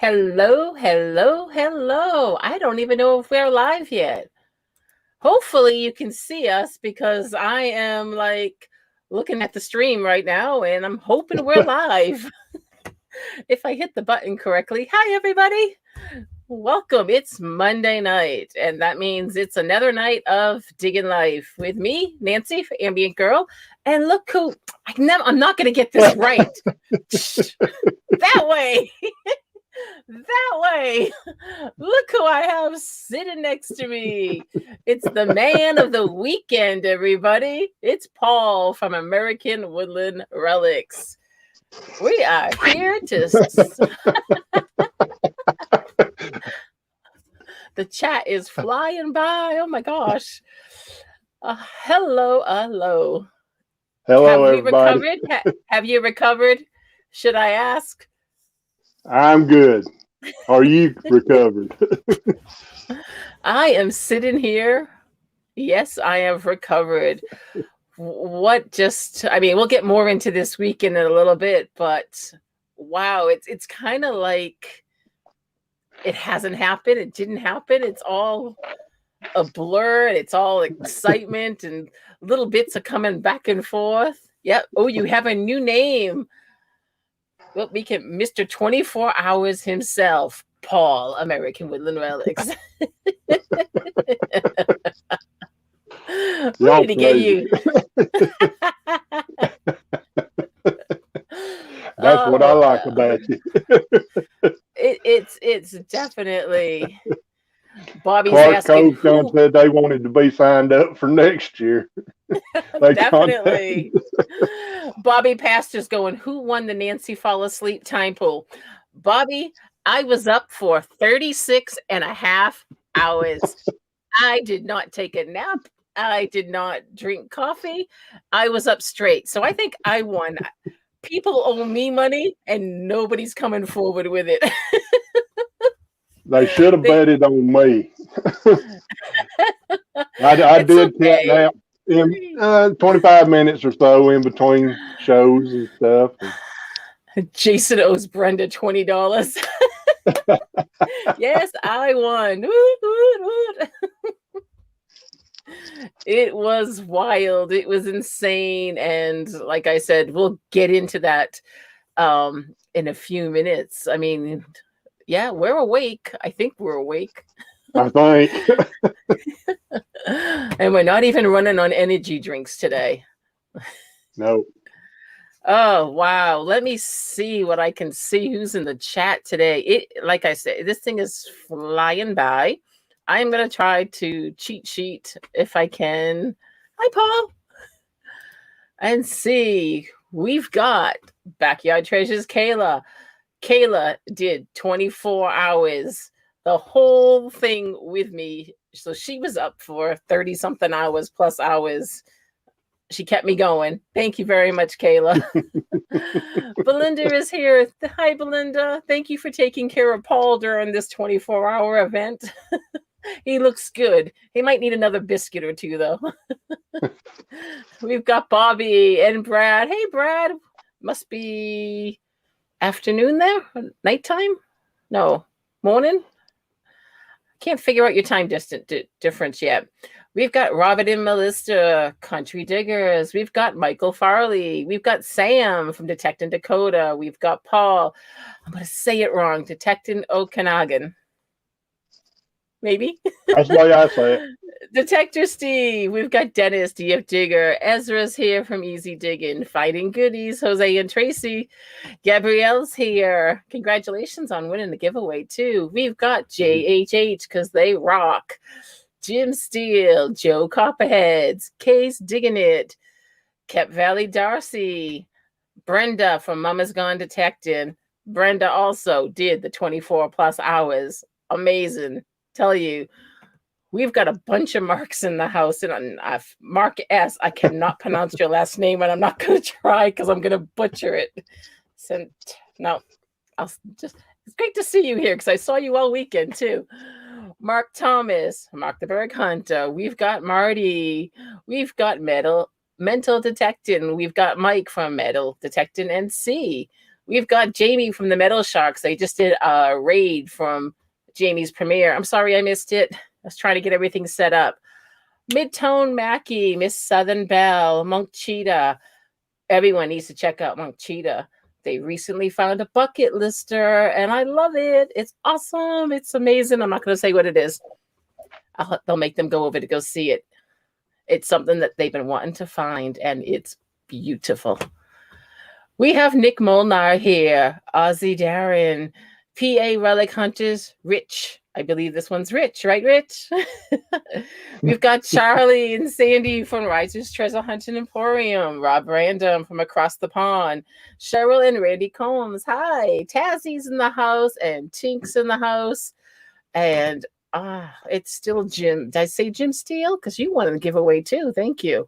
Hello, hello, hello. I don't even know if we're live yet. Hopefully, you can see us because I am like looking at the stream right now and I'm hoping we're live. If I hit the button correctly. Hi, everybody. Welcome. It's Monday night, and that means it's another night of Digging Life with me, Nancy, Ambient Girl. And look who I'm not going to get this right. That way. That way. Look who I have sitting next to me. It's the man of the weekend, everybody. It's Paul from American Woodland Relics. We are here to... The chat is flying by. Oh my gosh. Hello. Hello, have everybody. We recovered? Have you recovered? Should I ask? I'm good. Are you recovered? I am sitting here. Yes, I have recovered. We'll get more into this weekend in a little bit, but wow, it's kind of like it hasn't happened. It didn't happen. It's all a blur. It's all excitement and little bits are coming back and forth. Yep. Oh, you have a new name. Well, we can Mr. 24 Hours himself, Paul, American Woodland Relics. Ready to get you. That's what I like about you. It's definitely. Bobby's Clark asking Cove said they wanted to be signed up for next year. Definitely. Bobby Pastor's going, who won the Nancy Fall Asleep time pool? Bobby, I was up for 36 and a half hours. I did not take a nap. I did not drink coffee. I was up straight. So I think I won. People owe me money and nobody's coming forward with it. They should have betted on me. I did cat nap in 25 minutes or so in between shows and stuff. Jason owes Brenda $20. Yes, I won. It was wild. It was insane. And like I said, we'll get into that in a few minutes. I mean, yeah, we're awake. I think we're awake. I think. And we're not even running on energy drinks today. No. Oh, wow. Let me see what I can see. Who's in the chat today? Like I said, this thing is flying by. I'm going to try to cheat sheet if I can. Hi, Paul. And see, we've got Backyard Treasures Kayla. Kayla did 24 hours, the whole thing with me. So she was up for 30-something hours plus hours. She kept me going. Thank you very much, Kayla. Belinda is here. Hi, Belinda. Thank you for taking care of Paul during this 24-hour event. He looks good. He might need another biscuit or two, though. We've got Bobby and Brad. Hey, Brad. Must be afternoon there? Nighttime? No. Morning? Can't figure out your time difference yet. We've got Robert and Melissa, Country Diggers. We've got Michael Farley. We've got Sam from Detecting Dakota. We've got Paul. I'm going to say it wrong. Detecting Okanagan. Maybe. That's the way I say it. Detector Steve. We've got Dennis, DF Digger. Ezra's here from Easy Digging. Fighting Goodies. Jose and Tracy. Gabrielle's here. Congratulations on winning the giveaway, too. We've got JHH because they rock. Jim Steele, Joe Copperheads, Case Digging It, Kep Valley Darcy, Brenda from Mama's Gone Detecting. Brenda also did the 24 plus hours. Amazing. Tell you, we've got a bunch of Marks in the house. And Mark S., I cannot pronounce your last name, and I'm not going to try because I'm going to butcher it. It's great to see you here because I saw you all weekend, too. Mark Thomas, Mark the Berg Hunter. We've got Marty. We've got Mental Detecting. We've got Mike from Metal Detecting NC. We've got Jamie from the Metal Sharks. They just did a raid from Jamie's premiere. I'm sorry I missed it. I was trying to get everything set up. Midtone Mackie, Miss Southern Belle, Monk Cheetah. Everyone needs to check out Monk Cheetah. They recently found a bucket lister, and I love it. It's awesome. It's amazing. I'm not going to say what it is. They'll make them go over to go see it. It's something that they've been wanting to find, and it's beautiful. We have Nick Molnar here, Ozzy Darren, PA Relic Hunters, Rich. I believe this one's Rich, right, Rich? We've got Charlie and Sandy from Riser's Treasure Hunting Emporium, Rob Random from across the pond, Cheryl and Randy Combs. Hi, Tazzie's in the house, and Tink's in the house, and it's still Jim. Did I say Jim Steele? Because you wanted to give away too. Thank you.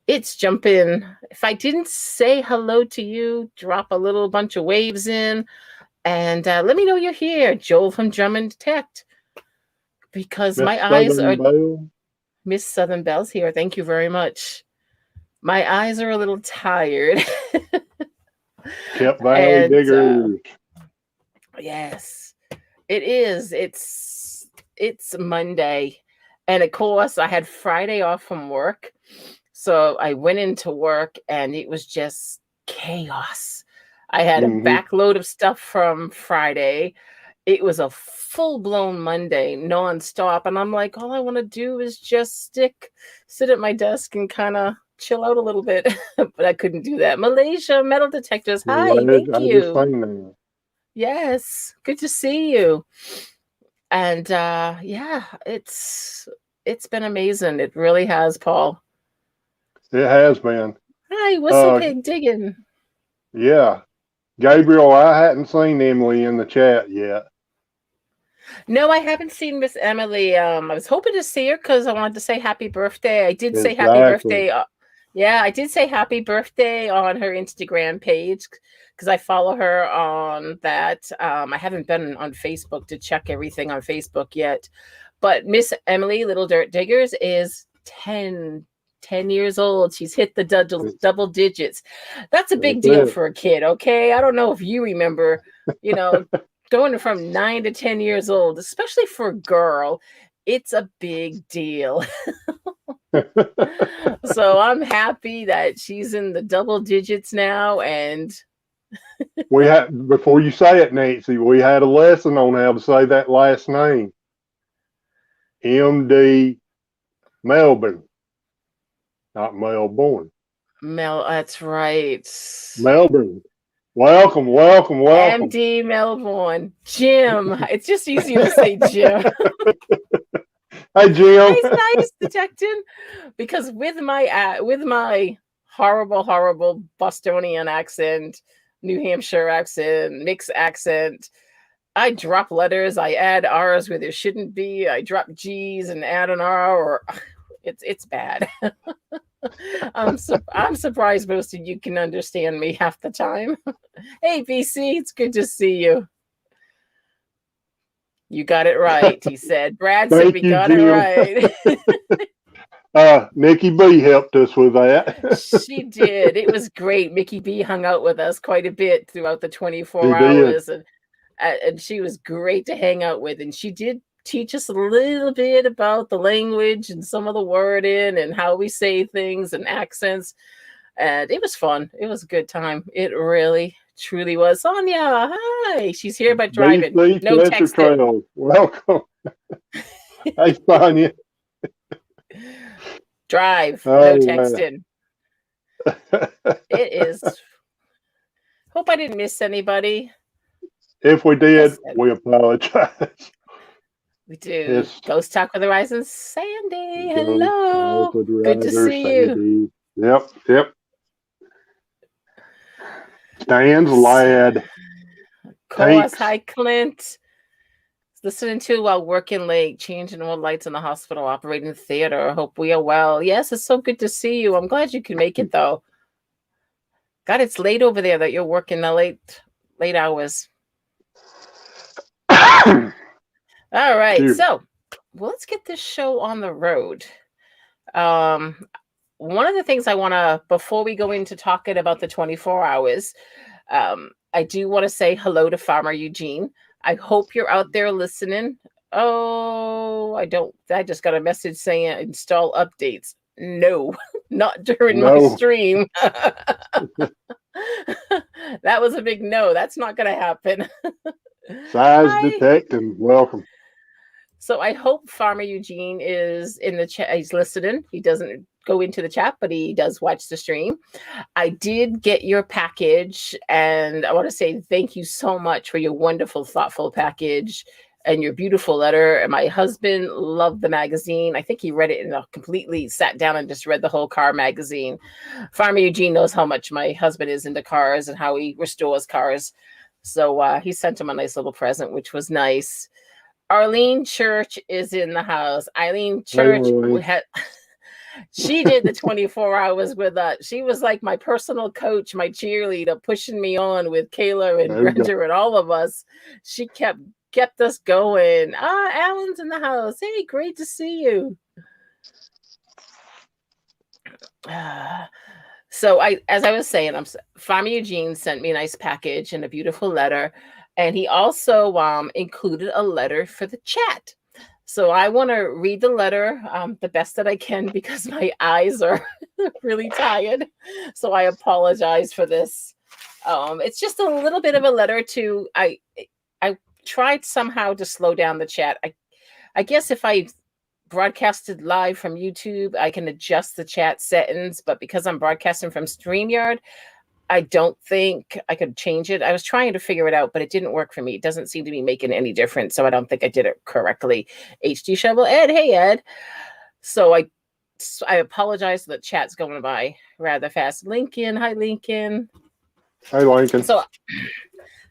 It's jumping. If I didn't say hello to you, drop a little bunch of waves in, and let me know you're here. Joel from Drummond Detect. Because Miss my eyes are... Miss Southern Belle's here. Thank you very much. My eyes are a little tired. Yep, Valley Diggers. Yes, it is. It's Monday. And of course, I had Friday off from work. So I went into work and it was just chaos. I had a backload of stuff from Friday. It was a full-blown Monday, nonstop. And I'm like, all I want to do is just sit at my desk and kind of chill out a little bit. But I couldn't do that. Malaysia Metal Detectors. Hi, thank you. Yes, good to see you. And yeah, it's been amazing. It really has, Paul. It has been. Hi, Whistle Pig digging. Yeah. Gabriel, I hadn't seen Emily in the chat yet. No, I haven't seen Miss Emily. I was hoping to see her because I wanted to say happy birthday. I did say happy birthday. Yeah, I did say happy birthday on her Instagram page because I follow her on that. I haven't been on Facebook to check everything on Facebook yet. But Miss Emily, Little Dirt Diggers, is 10 years old. She's hit the double digits. That's a big deal for a kid, okay? I don't know if you remember, going from 9 to 10 years old, especially for a girl, it's a big deal. So I'm happy that she's in the double digits now. And we had, before you say it, Nancy, we had a lesson on how to say that last name. M.D. Melbourne, not Melbourne. That's right. Melbourne. Welcome. M.D. Melbourne. Jim. It's just easier to say Jim. Hi, Jim. Nice detecting. Because with my horrible Bostonian accent, New Hampshire accent, mixed accent, I drop letters, I add R's where there shouldn't be, I drop G's and add an R, or it's bad. I'm surprised most of you can understand me half the time. Hey, BC, it's good to see you. You got it right, he said. Brad said we got it right. Mickey B helped us with that. She did. It was great. Mickey B hung out with us quite a bit throughout the 24 hours. And she was great to hang out with. And she did teach us a little bit about the language and some of the wording and how we say things and accents. And it was fun. It was a good time. It really, truly was. Sonia, hi. She's here by driving. No texting. Welcome. Hey, Sonia. Drive. No texting. It is. Hope I didn't miss anybody. If we did, we apologize. We do. Yes. Ghost Talk with the Rising Sandy. Hello. Good to see you. Yep. Stan's lad. Of course. Hi, Clint. Listening to while working late, changing all lights in the hospital, operating the theater. Hope we are well. Yes, it's so good to see you. I'm glad you can make it, though. God, it's late over there that you're working the late hours. All right, so let's get this show on the road. One of the things I want to, before we go into talking about the 24 hours, I do want to say hello to Farmer Eugene. I hope you're out there listening. Oh, I just got a message saying install updates. No, not during my No. stream. That was a big no. That's not going to happen. Size Hi. detecting. Welcome. So I hope Farmer Eugene is in the chat. He's listening. He doesn't go into the chat, but he does watch the stream. I did get your package, and I want to say thank you so much for your wonderful, thoughtful package and your beautiful letter. And my husband loved the magazine. I think he read it and completely sat down and just read the whole car magazine. Farmer Eugene knows how much my husband is into cars and how he restores cars. So he sent him a nice little present, which was nice. Arlene Church is in the house. Eileen Church she did the 24 hours with us. She was like my personal coach, my cheerleader, pushing me on with Kayla and Brenda and all of us. She kept us going. Alan's in the house. Hey, great to see you. So as I was saying, Farmer Eugene sent me a nice package and a beautiful letter. And he also included a letter for the chat. So I want to read the letter the best that I can because my eyes are really tired. So I apologize for this. It's just a little bit of a letter to, I tried somehow to slow down the chat. I guess if I broadcasted live from YouTube, I can adjust the chat settings, but because I'm broadcasting from StreamYard, I don't think I could change it. I was trying to figure it out, but it didn't work for me. It doesn't seem to be making any difference. So I don't think I did it correctly. HD Shovel, Ed. Hey, Ed. So I apologize. The chat's going by rather fast. Lincoln. Hi, Lincoln. Hi, Lincoln. So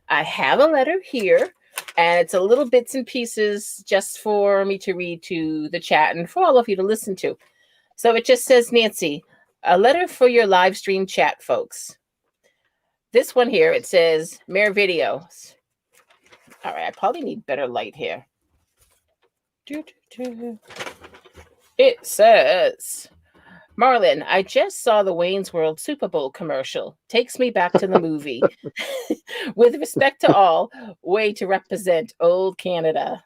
I have a letter here, and it's a little bits and pieces just for me to read to the chat and for all of you to listen to. So it just says, Nancy, a letter for your live stream chat, folks. This one here, it says, Mayor Videos. All right, I probably need better light here. It says, Marlon, I just saw the Wayne's World Super Bowl commercial. Takes me back to the movie. With respect to all, way to represent old Canada.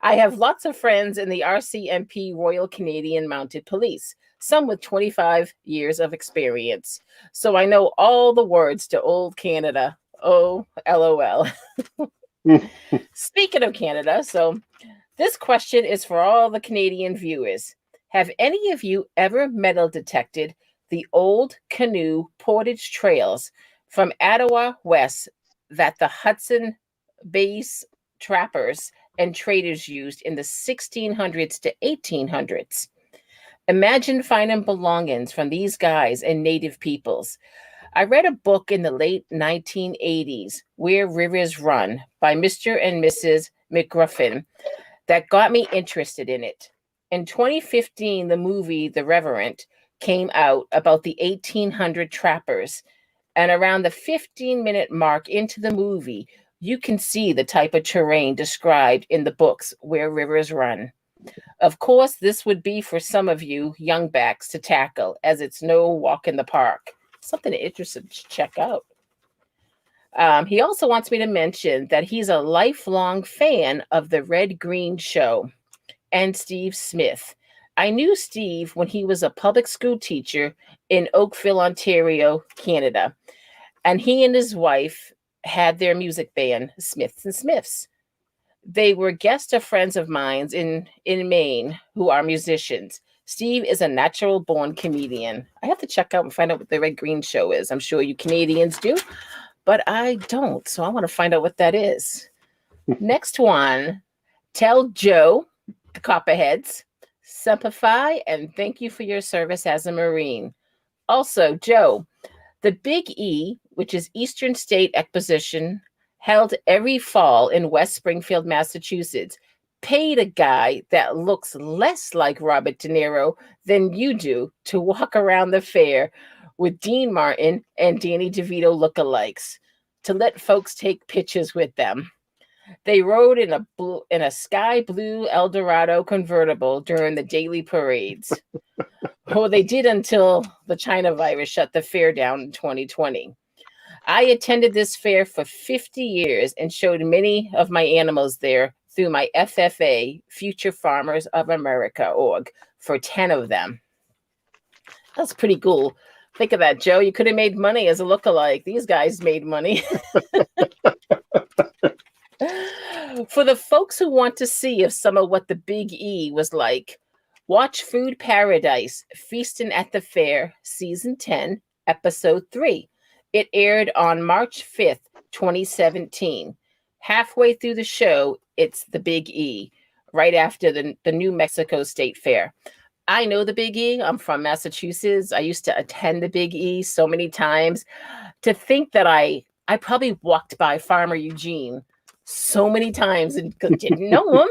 I have lots of friends in the RCMP Royal Canadian Mounted Police, some with 25 years of experience. So I know all the words to old Canada. Oh, LOL. Speaking of Canada, so this question is for all the Canadian viewers. Have any of you ever metal detected the old canoe portage trails from Ottawa west that the Hudson Bay's trappers and traders used in the 1600s to 1800s? Imagine finding belongings from these guys and native peoples. I read a book in the late 1980s, Where Rivers Run, by Mr. and Mrs. McGruffin, that got me interested in it. In 2015, the movie The Reverend came out about the 1800 trappers, and around the 15-minute mark into the movie, you can see the type of terrain described in the books Where Rivers Run. Of course, this would be for some of you youngbacks to tackle, as it's no walk in the park. Something interesting to check out. He also wants me to mention that he's a lifelong fan of the Red Green Show and Steve Smith. I knew Steve when he was a public school teacher in Oakville, Ontario, Canada. And he and his wife had their music band, Smiths and Smiths. They were guests of friends of mine in Maine who are musicians. Steve is a natural-born comedian. I have to check out and find out what the Red Green Show is. I'm sure you Canadians do, but I don't. So I want to find out what that is. Next one, tell Joe, the Copperheads, simplify and thank you for your service as a Marine. Also, Joe, the Big E, which is Eastern State Exposition, held every fall in West Springfield, Massachusetts, paid a guy that looks less like Robert De Niro than you do to walk around the fair with Dean Martin and Danny DeVito lookalikes to let folks take pictures with them. They rode in a sky blue Eldorado convertible during the daily parades. Well, they did until the China virus shut the fair down in 2020. I attended this fair for 50 years and showed many of my animals there through my FFA, Future Farmers of America org, for 10 of them. That's pretty cool. Think of that, Joe. You could have made money as a lookalike. These guys made money. For the folks who want to see if some of what the Big E was like, watch Food Paradise, Feastin' at the Fair, Season 10, Episode 3. It aired on March 5th, 2017. Halfway through the show, it's the Big E, right after the New Mexico State Fair. I know the Big E. I'm from Massachusetts. I used to attend the Big E so many times. To think that I probably walked by Farmer Eugene so many times and didn't know him.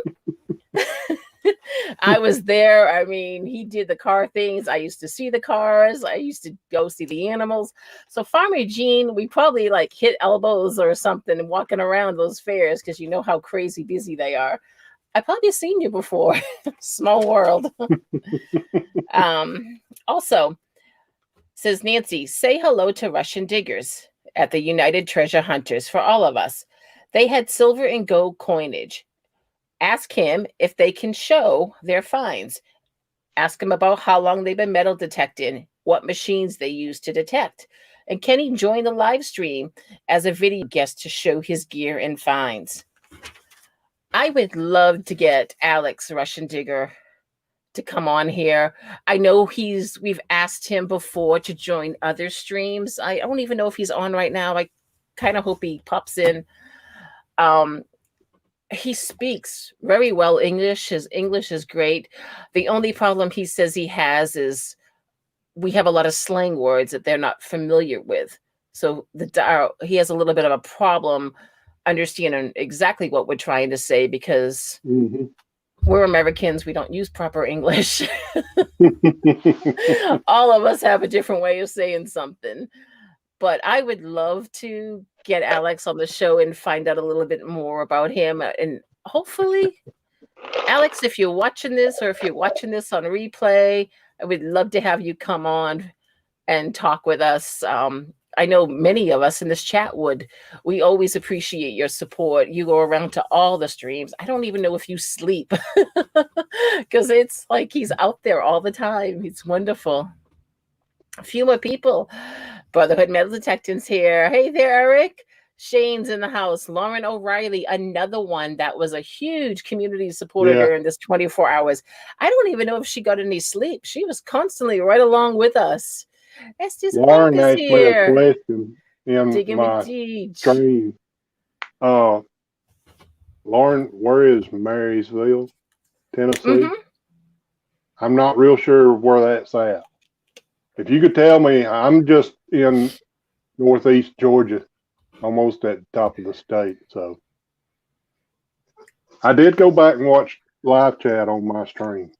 I was there. I mean, he did the car things. I used to see the cars. I used to go see the animals. So Farmer Eugene, we probably like hit elbows or something walking around those fairs because you know how crazy busy they are. I probably seen you before. Small world. Also, says Nancy, say hello to Russian diggers at the United Treasure Hunters for all of us. They had silver and gold coinage. Ask him if they can show their finds. Ask him about how long they've been metal detecting, what machines they use to detect. And can he join the live stream as a video guest to show his gear and finds? I would love to get Alex Russian Digger to come on here. I know we've asked him before to join other streams. I don't even know if he's on right now. I kind of hope he pops in. He speaks very well English. His English is great. The only problem he says he has is we have a lot of slang words that they're not familiar with. So he has a little bit of a problem understanding exactly what we're trying to say because we're Americans. We don't use proper English. All of us have a different way of saying something. But I would love to get Alex on the show and find out a little bit more about him. And hopefully, Alex, if you're watching this or if you're watching this on replay, I would love to have you come on and talk with us. I know many of us in this chat would. We always appreciate your support. You go around to all the streams. I don't even know if you sleep because it's like he's out there all the time. It's wonderful. A few more people. Brotherhood Metal Detectives here. Hey there, Eric. Shane's in the house. Lauren O'Reilly, another one that was a huge community supporter during this 24 hours. I don't even know if she got any sleep. She was constantly right along with us. Estes Lauren Pink is asked here. me a question in Digging my with stream. Lauren, where is Marysville, Tennessee? I'm not real sure where that's at. If you could tell me, I'm just in northeast Georgia, almost at the top of the state. So I did go back and watch live chat on my stream.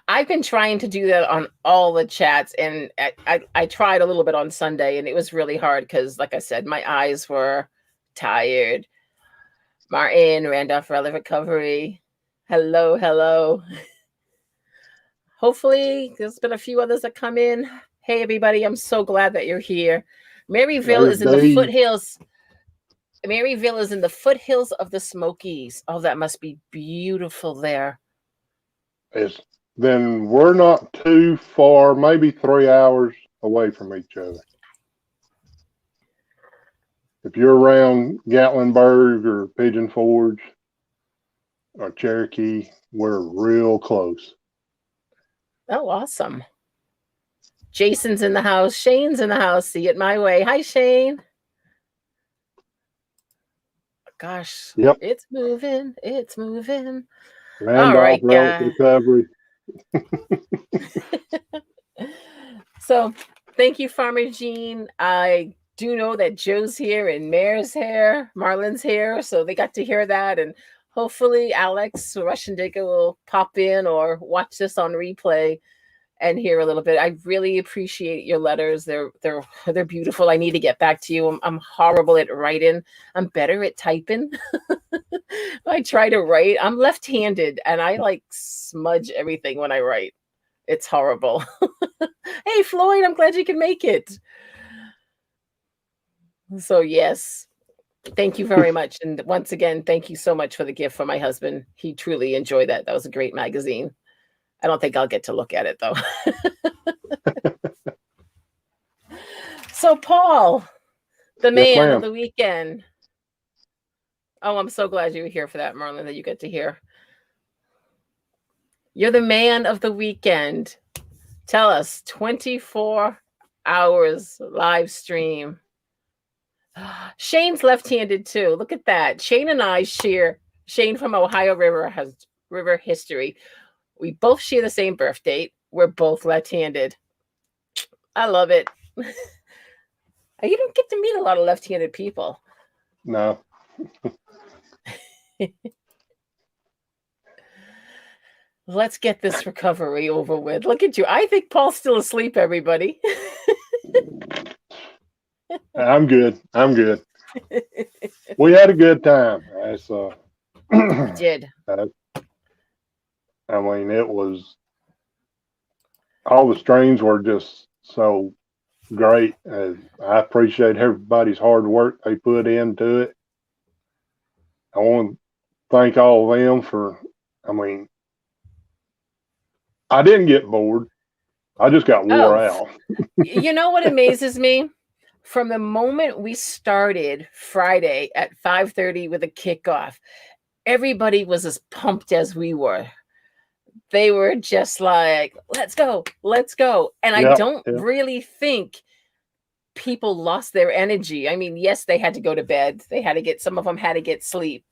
I've been trying to do that on all the chats, and I tried a little bit on Sunday, and it was really hard because, like I said, my eyes were tired. Martin, Randolph Relic Recovery. Hello, hello. Hopefully, there's been a few others that come in. Hey, everybody, I'm so glad that you're here. Maryville is in the foothills. Maryville is in the foothills of the Smokies. Oh, that must be beautiful there. Then we're not too far, maybe 3 hours away from each other. If you're around Gatlinburg or Pigeon Forge or Cherokee, we're real close. Oh, awesome. Jason's in the house. Shane's in the house. See it my way. Hi, Shane. Gosh. Yep. It's moving. It's moving. Randolph, all right, Relic Recovery. So thank you, Farmer Gene. I do know that Joe's here and Mare's here, Marlon's here, so they got to hear that. And hopefully Alex Russian Digger will pop in or watch this on replay and hear a little bit. I really appreciate your letters. They're beautiful. I need to get back to you. I'm horrible at writing. I'm better at typing. I try to write. I'm left-handed and I like smudge everything when I write. It's horrible. Hey, Floyd, I'm glad you can make it. So yes, thank you very much. And once again, thank you so much for the gift for my husband. He truly enjoyed that. That was a great magazine. I don't think I'll get to look at it though. So Paul, the Yes, man of ma'am. the weekend. Oh, I'm so glad you were here for that, Merlin, that you get to hear. You're the man of the weekend. Tell us, 24 hours live stream. Shane's left-handed too. Look at that. Shane and I share, Shane from Ohio River has river history. We both share the same birth date. We're both left-handed. I love it. You don't get to meet a lot of left-handed people. No. Let's get this recovery over with. Look at you. I think Paul's still asleep, everybody. I'm good. I'm good. We had a good time. We did. I mean, it was, all the streams were just so great. I appreciate everybody's hard work they put into it. I want to thank all of them for, I mean, I didn't get bored. I just got wore out. You know what amazes me? From the moment we started Friday at 5:30 with a kickoff, everybody was as pumped as we were. They were just like, let's go, let's go. And I don't really think people lost their energy. I mean, yes, they had to go to bed. They had to get, some of them had to get sleep.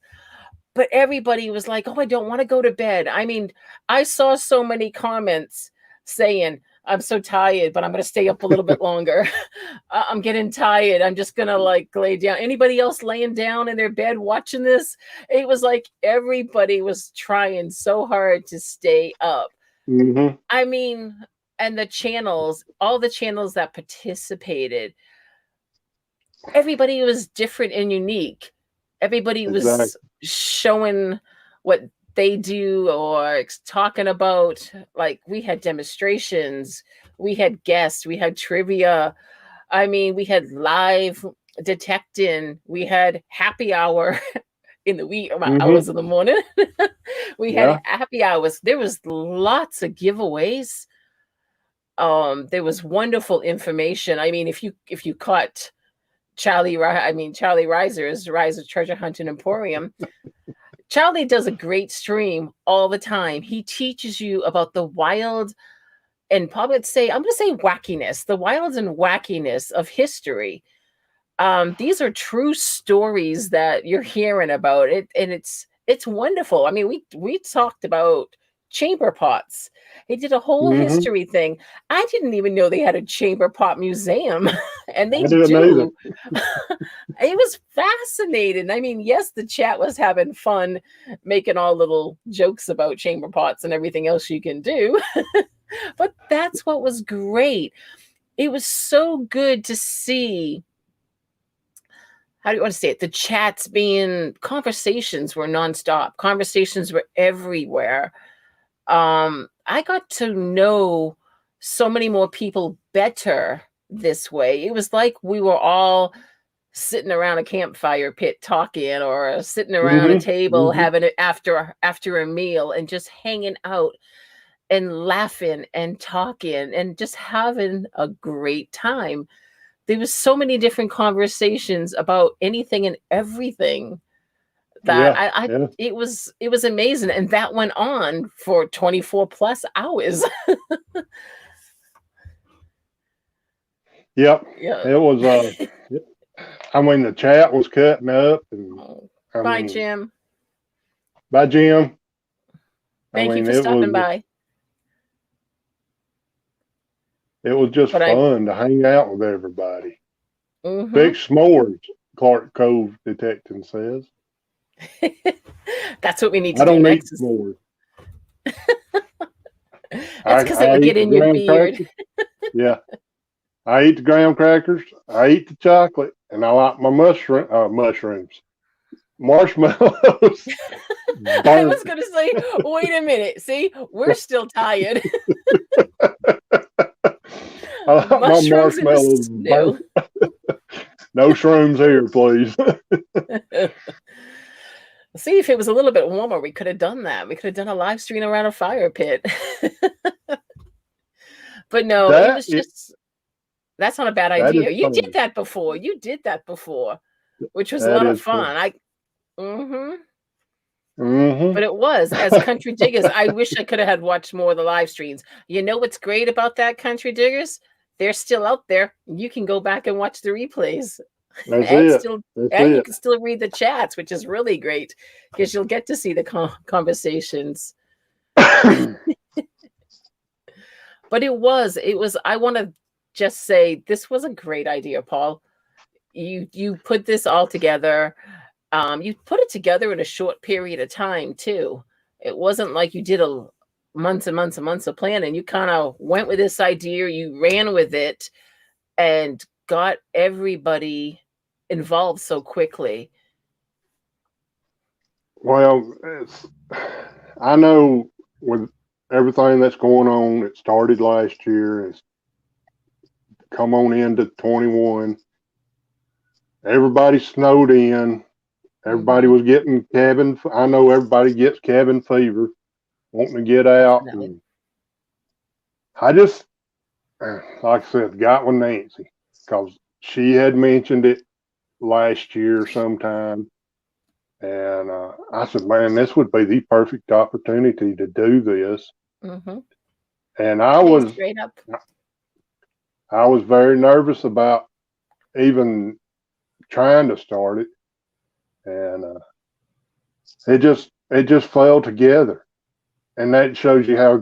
But everybody was like, oh, I don't want to go to bed. I mean, I saw so many comments saying, I'm so tired, but I'm going to stay up a little bit longer. I'm getting tired. I'm just going to like lay down. Anybody else laying down in their bed watching this? It was like everybody was trying so hard to stay up. Mm-hmm. I mean, and the channels, all the channels that participated, everybody was different and unique. Everybody was showing what they do or talking about. Like, we had demonstrations, we had guests, we had trivia. I mean, we had live detecting, we had happy hour in the wee hours of the morning. We had happy hours. There was lots of giveaways. There was wonderful information. I mean, if you caught Charlie Reiser's Reiser Treasure Hunting Emporium, Charlie does a great stream all the time. He teaches you about the wild and I'm going to say wackiness, the wilds and wackiness of history. These are true stories that you're hearing about it, and it's wonderful. I mean, we talked about chamber pots. He did a whole history thing. I didn't even know they had a chamber pot museum, and they do. It was fascinating. I mean, yes, the chat was having fun, making all little jokes about chamber pots and everything else you can do. But that's what was great. It was so good to see. How do you want to say it? The chats being, conversations were nonstop. Conversations were everywhere. I got to know so many more people better this way. It was like we were all sitting around a campfire pit talking, or sitting around a table having it after a meal and just hanging out and laughing and talking and just having a great time. There was so many different conversations about anything and everything that it was amazing. And that went on for 24 plus hours. Yep. Yeah. It was, I mean, the chat was cutting up. And bye, Jim. Bye, Jim. Thank you for stopping by. It was just fun to hang out with everybody. Fix s'mores, Clark Cove Detecting says. That's what we need to do next. I don't eat s'mores. That's because it would get in your beard. Yeah. I eat the graham crackers, I eat the chocolate, and I like my marshmallows. I was going to say, wait a minute. See, we're still tired. My marshmallows. No, No shrooms here, please. See, if it was a little bit warmer, we could have done that. We could have done a live stream around a fire pit. But no, it That was is just, that's not a bad that is idea. You did fun. that before. You did that before, which was a That lot of is fun. fun. But it was, as country diggers, I wish I could have had watched more of the live streams. You know what's great about that, country diggers? They're still out there. You can go back and watch the replays. That's and it. still That's and you it. can still read the chats, which is really great because you'll get to see the conversations. But it was I want to just say this was a great idea, Paul. You put this all together. You put it together in a short period of time too. It wasn't like you did a months and months and months of planning. You kind of went with this idea, you ran with it, and got everybody involved so quickly. Well, I know with everything that's going on, it started last year. It's come on into 21. Everybody snowed in. Everybody was getting cabin. I know everybody gets cabin fever, wanting to get out. And I just, like I said, got with Nancy because she had mentioned it last year sometime. And I said, man, this would be the perfect opportunity to do this. And I was very nervous about even trying to start it. And it just fell together. And that shows you how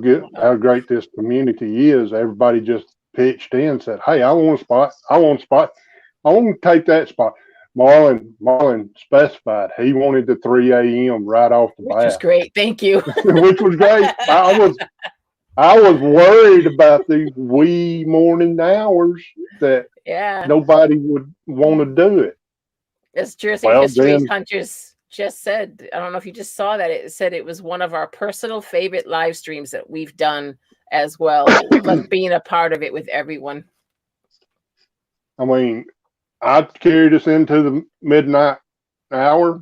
great this community is. Everybody just pitched in and said, hey, I want a spot. I want to take that spot. Marlon specified he wanted the 3 a.m. right off the bat. Which was great. Thank you. Which was great. I was worried about these wee morning hours that nobody would want to do it. As Jersey History Hunters just said, I don't know if you just saw that, it said it was one of our personal favorite live streams that we've done as well, like being a part of it with everyone. I mean, I carried us into the midnight hour.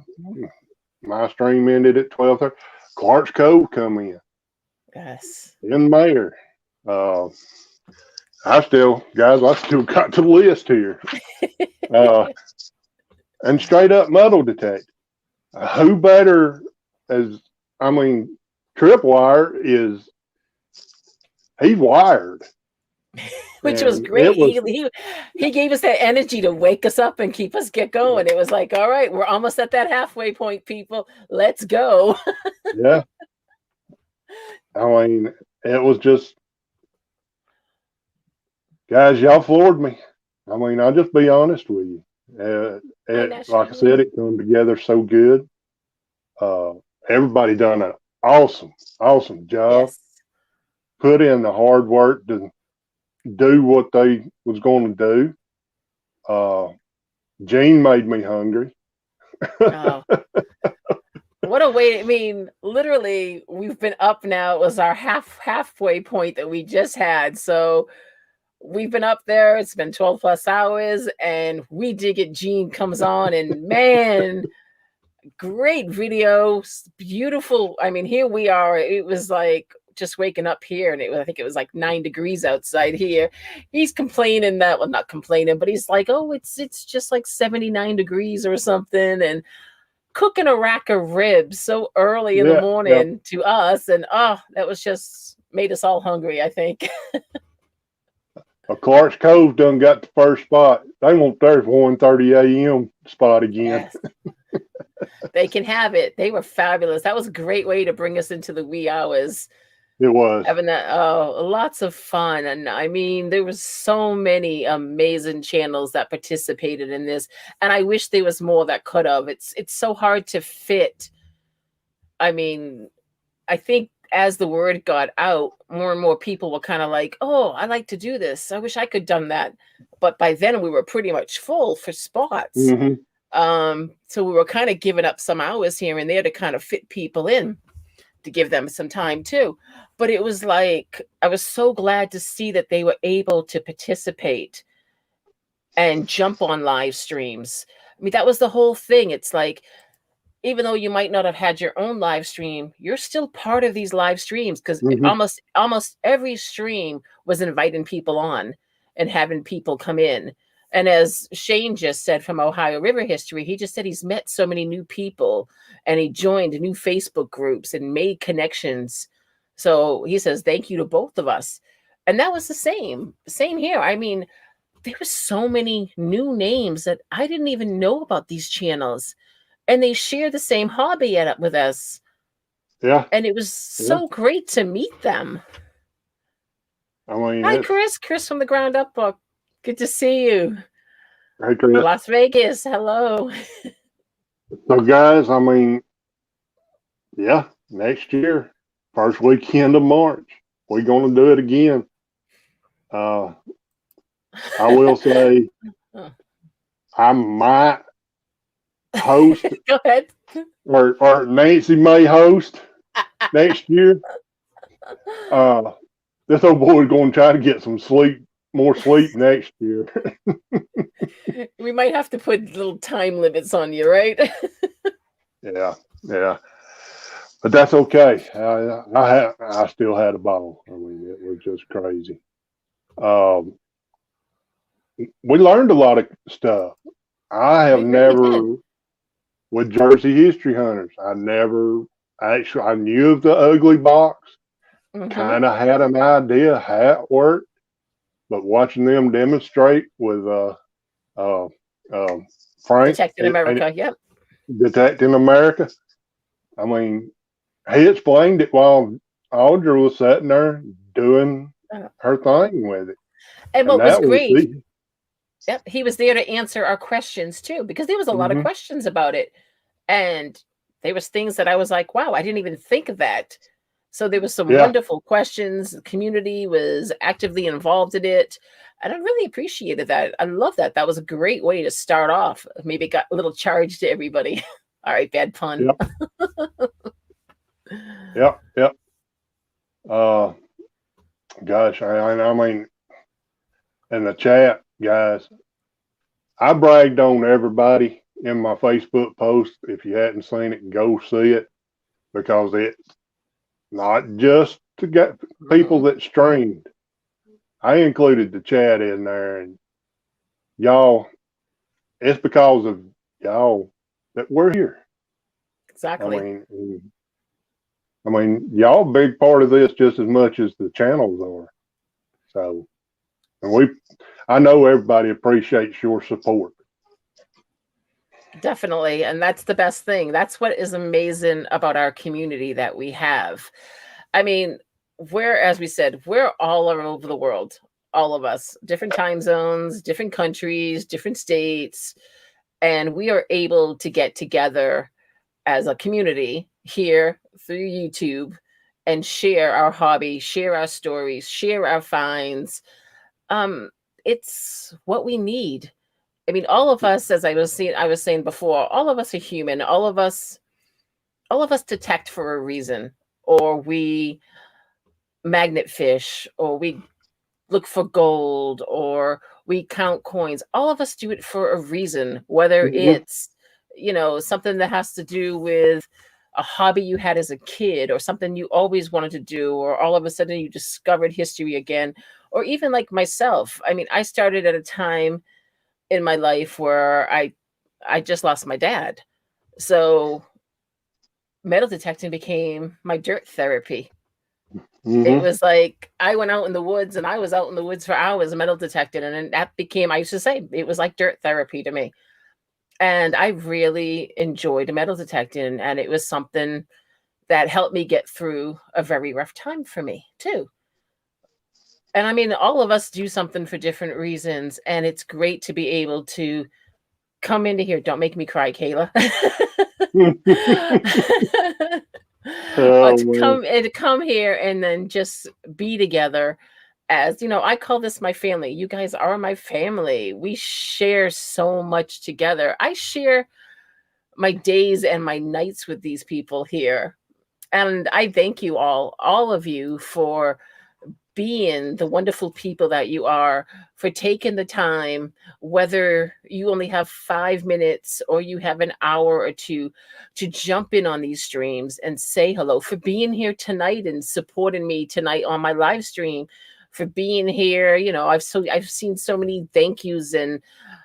My stream ended at 12:30. Clark's Cove come in. Yes. In there. I still got the list here. And straight up metal detect. Who better Tripwire he's wired. Which was great. He gave us that energy to wake us up and keep us get going. It was like, all right, we're almost at that halfway point, people. Let's go. Yeah. I mean, it was just, guys, y'all floored me. I mean, I'll just be honest with you. Like I said, it come together so good. Everybody done an awesome job. Yes. Put in the hard work to do what they was going to do. Gene made me hungry. Oh. What a way! I mean, literally, we've been up now. It was our halfway point that we just had. So we've been up there. It's been 12 plus hours, and we dig it. Gene comes on, and man, great video, beautiful. I mean, here we are. It was like just waking up here, and I think it was like 9 degrees outside here. He's complaining that, well, not complaining, but he's like, oh, it's just like 79 degrees or something, and cooking a rack of ribs so early in the morning to us, and that was just made us all hungry, I think. Clark's Cove done got the first spot. They want their 1:30 a.m. spot again. Yes. They can have it. They were fabulous. That was a great way to bring us into the wee hours. It was. Having that, lots of fun. And I mean, there was so many amazing channels that participated in this. And I wish there was more that could have. It's so hard to fit. I mean, I think as the word got out, more and more people were kind of like, oh, I like to do this. I wish I could done that. But by then we were pretty much full for spots. So we were kind of giving up some hours here and there to kind of fit people in, to give them some time too. But it was like, I was so glad to see that they were able to participate and jump on live streams. I mean, that was the whole thing. It's like, even though you might not have had your own live stream, you're still part of these live streams, because Hmm. almost every stream was inviting people on and having people come in. And as Shane just said from Ohio River History, he just said he's met so many new people and he joined new Facebook groups and made connections. So he says, thank you to both of us. And that was the same here. I mean, there were so many new names that I didn't even know about these channels, and they share the same hobby with us. Yeah. And it was Yeah. so great to meet them. I mean, Hi, it's, Chris from the Ground Up book. Good to see you. hey, Chris. Las Vegas, hello. So, guys, I mean, yeah, next year, first weekend of March, we're going to do it again. I will say I might host Go ahead. or Nancy may host next year. This old boy's going to try to get some sleep, more sleep next year. We might have to put little time limits on you, right? Yeah, yeah, but that's okay. I still had a ball. I mean, it was just crazy. Um, we learned a lot of stuff. I have We really did. never, with Jersey History Hunters, I knew of the ugly box, Mm-hmm. kind of had an idea how it worked, but watching them demonstrate with uh, Frank Protecting and America. Yep. Detecting America, I mean, he explained it while Audra was sitting there doing her thing with it, And and what was that was great, the. yep, he was there to answer our questions too, because there was a lot of Mm-hmm. questions about it. And there was things that I was like, wow, I didn't even think of that. So there was some Yeah, wonderful questions. The community was actively involved in it. And I really appreciated that. I love that. That was a great way to start off. Maybe it got a little charged to everybody. All right, bad pun. yep, yep, yep. Uh, Gosh, I mean, in the chat, guys, I bragged on everybody in my Facebook post. If you hadn't seen it, go see it, because it's not just to get people Mhm. that streamed. I included the chat in there, and y'all, it's because of y'all that we're here. I Exactly. mean, y'all a big part of this just as much as the channels are. So, and I know everybody appreciates your support. Definitely. And that's the best thing. That's what is amazing about our community that we have. I mean, as we said, we're all over the world, all of us, different time zones, different countries, different states. And we are able to get together as a community here through YouTube and share our hobby, share our stories, share our finds. Um, it's what we need. I mean, all of us, as I was saying before, all of us are human. All of us detect for a reason, or we magnet fish, or we look for gold, or we count coins. All of us do it for a reason, whether Mm-hmm. it's, something that has to do with a hobby you had as a kid, or something you always wanted to do, or all of a sudden you discovered history again, or even like myself. I mean, I started at a time in my life where I just lost my dad. So metal detecting became my dirt therapy. It Mm-hmm. was like I went out in the woods, and I was out in the woods for hours metal detecting, and then that became, I used to say, it was like dirt therapy to me. And I really enjoyed metal detecting, and it was something that helped me get through a very rough time for me too. And I mean, all of us do something for different reasons, and it's great to be able to come into here. Don't make me cry, Kayla. Oh To man. come here and then just be together. As you know, I call this my family. You guys are my family. We share so much together. I share my days and my nights with these people here. And I thank you all of you, for being the wonderful people that you are, for taking the time, whether you only have 5 minutes or you have an hour or two, to jump in on these streams and say hello, for being here tonight and supporting me tonight on my live stream, for being here. I've seen so many thank yous and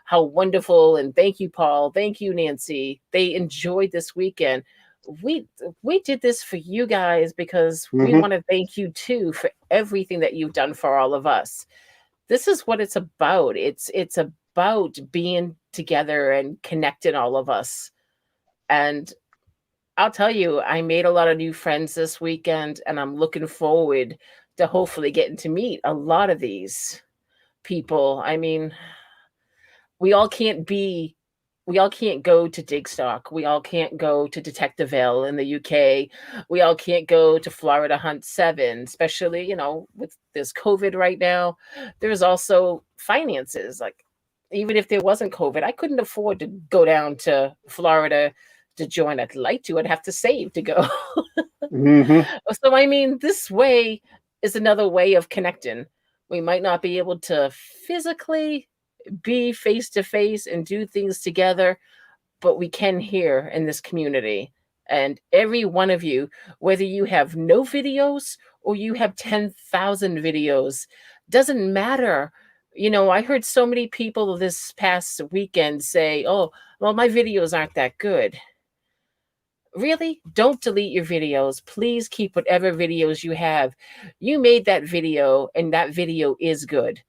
how wonderful, and thank you, Paul, thank you, Nancy. They enjoyed this weekend. We did this for you guys because we Mm-hmm. want to thank you too for everything that you've done for all of us. This is what it's about. It's about being together and connecting all of us. And I'll tell you, I made a lot of new friends this weekend, and I'm looking forward to hopefully getting to meet a lot of these people. I mean, we all can't be we all can't go to Digstock. We all can't go to Detectiveville in the UK. We all can't go to Florida Hunt 7, especially, with this COVID right now. There's also finances. Like, even if there wasn't COVID, I couldn't afford to go down to Florida to join. I'd like to, I'd have to save to go. Mm-hmm. So, I mean, this way is another way of connecting. We might not be able to physically be face to face and do things together, but we can here in this community. And every one of you, whether you have no videos or you have 10,000 videos, doesn't matter. I heard so many people this past weekend say, oh, well, my videos aren't that good. Really? Don't delete your videos. Please keep whatever videos you have. You made that video, and that video is good.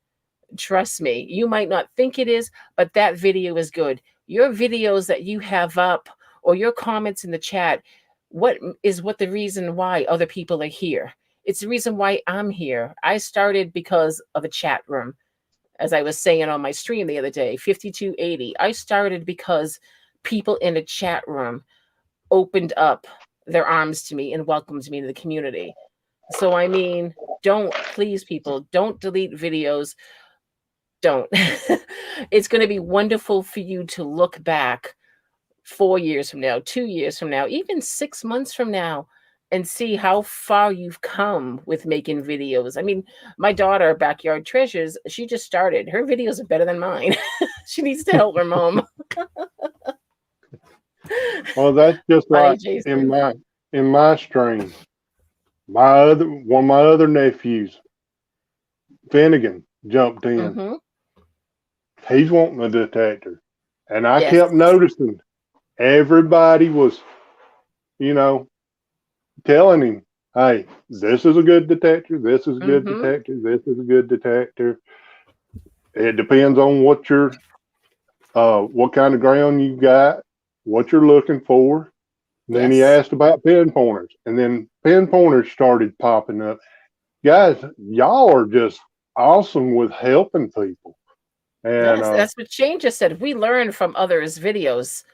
Trust me, you might not think it is, but that video is good. Your videos that you have up, or your comments in the chat, what the reason why other people are here. It's the reason why I'm here. I started because of a chat room. As I was saying on my stream the other day, 5280. I started because people in a chat room opened up their arms to me and welcomed me to the community. So, I mean, please, people, don't delete videos. Don't. It's going to be wonderful for you to look back 4 years from now, 2 years from now, even 6 months from now, and see how far you've come with making videos. I mean, my daughter, Backyard Treasures, she just started. Her videos are better than mine. She needs to help her mom. Well, that's just Hi, like in Jason. my stream. One of my other nephews, Finnegan, jumped in. Mm-hmm. He's wanting a detector, and I Yes. kept noticing everybody was, you know, telling him, "Hey, this is a good detector. This is a good Mm-hmm. detector. This is a good detector." It depends on what kind of ground you got, what you're looking for. And then he Yes. asked about pin pointers, and then pin pointers started popping up. Guys, y'all are just awesome with helping people. And Yes, that's what Shane just said. We learn from others' videos.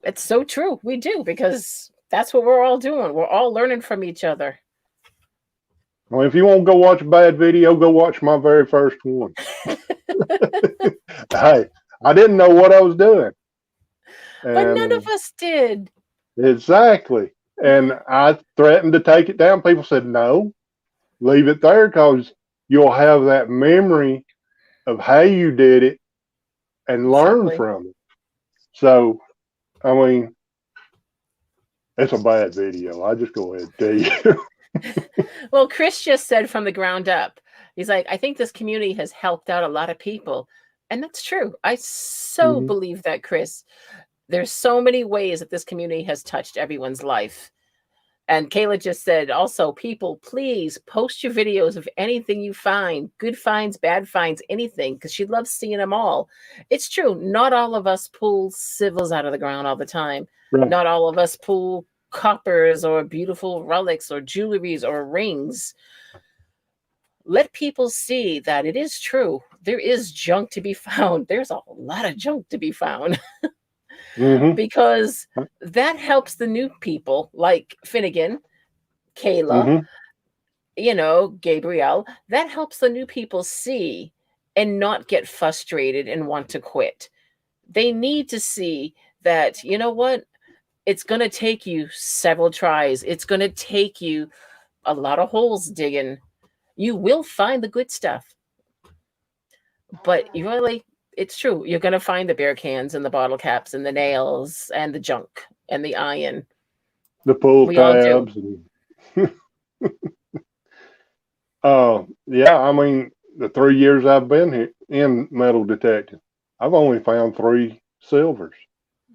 It's so true. We do, because that's what we're all doing. We're all learning from each other. well, if you want to go watch a bad video, go watch my very first one. Hey, I didn't know what I was doing. But none And of us did. exactly. And I threatened to take it down. People said, no, leave it there because you'll have that memory of how you did it and learn Exactly. from it. So, I mean, it's a bad video. I just go ahead and tell you. Well, Chris just said from the ground up, he's like, I think this community has helped out a lot of people. And that's true. I so Mm-hmm. believe that, Chris. There's so many ways that this community has touched everyone's life. And Kayla just said, also, people, please post your videos of anything you find, good finds, bad finds, anything, because she loves seeing them all. It's true. Not all of us pull civils out of the ground all the time. Right. Not all of us pull coppers or beautiful relics or jewelries or rings. Let people see that it is true. There is junk to be found. There's a lot of junk to be found. Mm-hmm. Because that helps the new people like Finnegan, Kayla, Mm-hmm. Gabrielle. That helps the new people see and not get frustrated and want to quit. They need to see that, you know what? It's going to take you several tries. It's going to take you a lot of holes digging. You will find the good stuff, but you really, it's true. You're going to find the beer cans and the bottle caps and the nails and the junk and the iron. The pull We all do. tabs and yeah, I mean, the 3 years I've been here in metal detecting, I've only found 3 silvers.